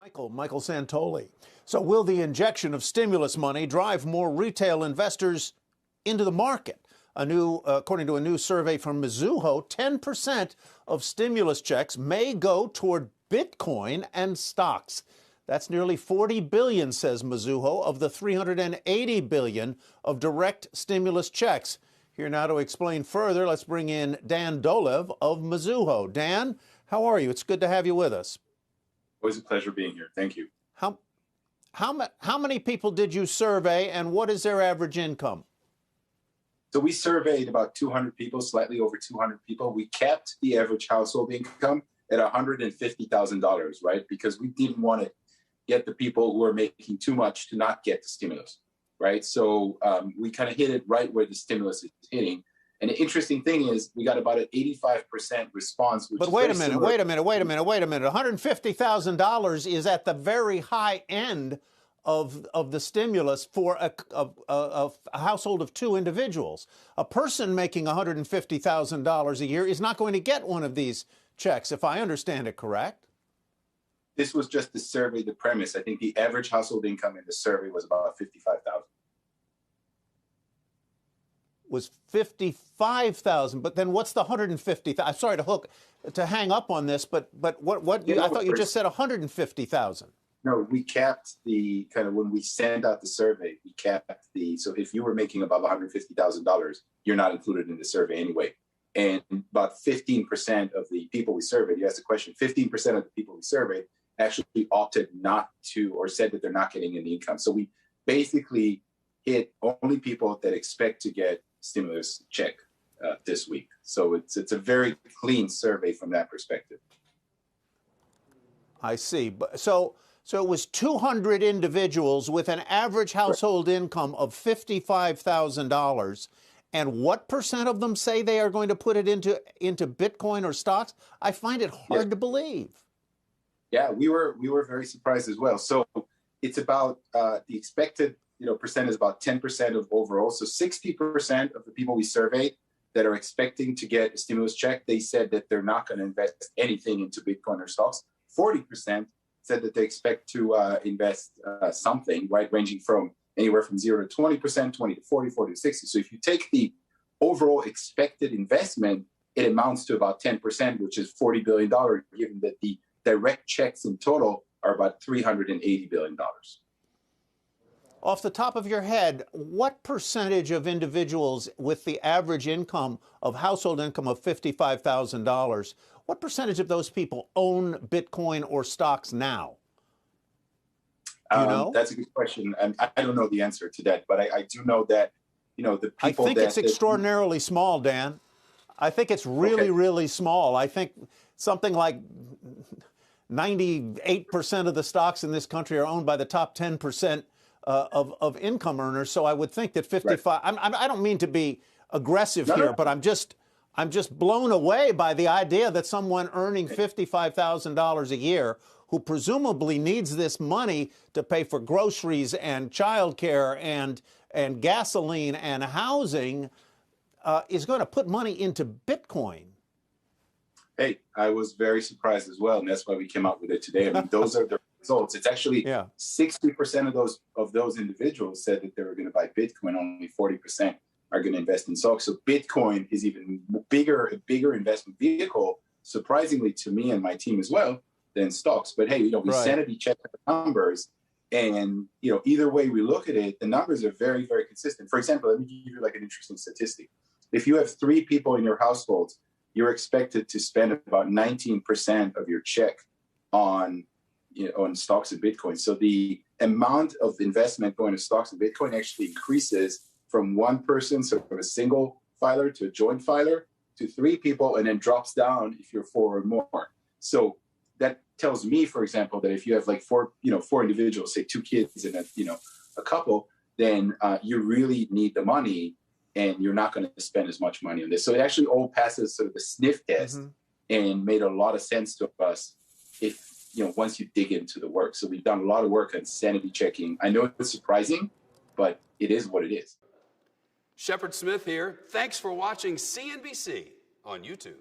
Michael Santoli. So will the injection of stimulus money drive more retail investors into the market? According to a new survey from Mizuho, 10% of stimulus checks may go toward Bitcoin and stocks. That's nearly 40 billion, says Mizuho, of the 380 billion of direct stimulus checks. Here now to explain further, let's bring in Dan Dolev of Mizuho. Dan, how are you? It's good to have you with us. Always a pleasure being here. Thank you. How many people did you survey, and what is their average income? So we surveyed about 200 people, slightly over 200 people. We kept the average household income at $150,000, right? Because we didn't want to get the people who are making too much to not get the stimulus, right? So we kind of hit it right where the stimulus is hitting. And the interesting thing is we got about an 85% response. But wait a minute. $150,000 is at the very high end of the stimulus for a household of two individuals. A person making $150,000 a year is not going to get one of these checks, if I understand it correct. This was just the survey, the premise. I think the average household income in the survey was about $55,000. Was 55,000, but then what's the 150,000? I'm sorry to hang up on this, but what I thought you just said 150,000. No, we capped the kind of when we send out the survey, we capped so if you were making above $150,000, you're not included in the survey anyway. And about 15% of the people we surveyed, you asked the question, 15% of the people we surveyed actually opted not to or said that they're not getting any income. So we basically hit only people that expect to get stimulus check this week. So it's a very clean survey from that perspective. I see. So it was 200 individuals with an average household income of $55,000. And what percent of them say they are going to put it into Bitcoin or stocks? I find it hard to believe. Yeah, we were very surprised as well. So it's about the expected percent is about 10% of overall. So 60% of the people we surveyed that are expecting to get a stimulus check, they said that they're not going to invest anything into Bitcoin or stocks. 40% said that they expect to invest something, right, ranging from anywhere from 0 to 20%, 20 to 40, 40 to 60. So if you take the overall expected investment, it amounts to about 10%, which is $40 billion, given that the direct checks in total are about $380 billion. Off the top of your head, what percentage of individuals with the average income of household income of $55,000, what percentage of those people own Bitcoin or stocks now? You know? That's a good question. I don't know the answer to that, but I do know that, the people I think it's extraordinarily small, Dan. I think it's really, really small. I think something like 98% of the stocks in this country are owned by the top 10% of income earners. So I would think that 55. Right. I don't mean to be aggressive here, but I'm just blown away by the idea that someone earning $55,000 a year, who presumably needs this money to pay for groceries and childcare and gasoline and housing, is going to put money into Bitcoin. Hey, I was very surprised as well, and that's why we came out with it today. I mean, those are the results. It's actually 60% of those individuals said that they were going to buy Bitcoin. Only 40% are going to invest in stocks. So Bitcoin is even a bigger investment vehicle, surprisingly to me and my team as well, than stocks. But hey, we sanity check the numbers, and either way we look at it, the numbers are very, very consistent. For example, let me give you like an interesting statistic. If you have 3 people in your household, you're expected to spend about 19% of your check on stocks and Bitcoin. So the amount of investment going to stocks and Bitcoin actually increases from one person, so from a single filer to a joint filer, to 3 people, and then drops down if you're 4 or more. So that tells me, for example, that if you have like 4 individuals, say 2 kids and a couple, then you really need the money, and you're not going to spend as much money on this. So it actually all passes sort of the sniff test, and made a lot of sense to us if once you dig into the work. So we've done a lot of work on sanity checking. I know it's surprising, but it is what it is. Shepard Smith here. Thanks for watching CNBC on YouTube.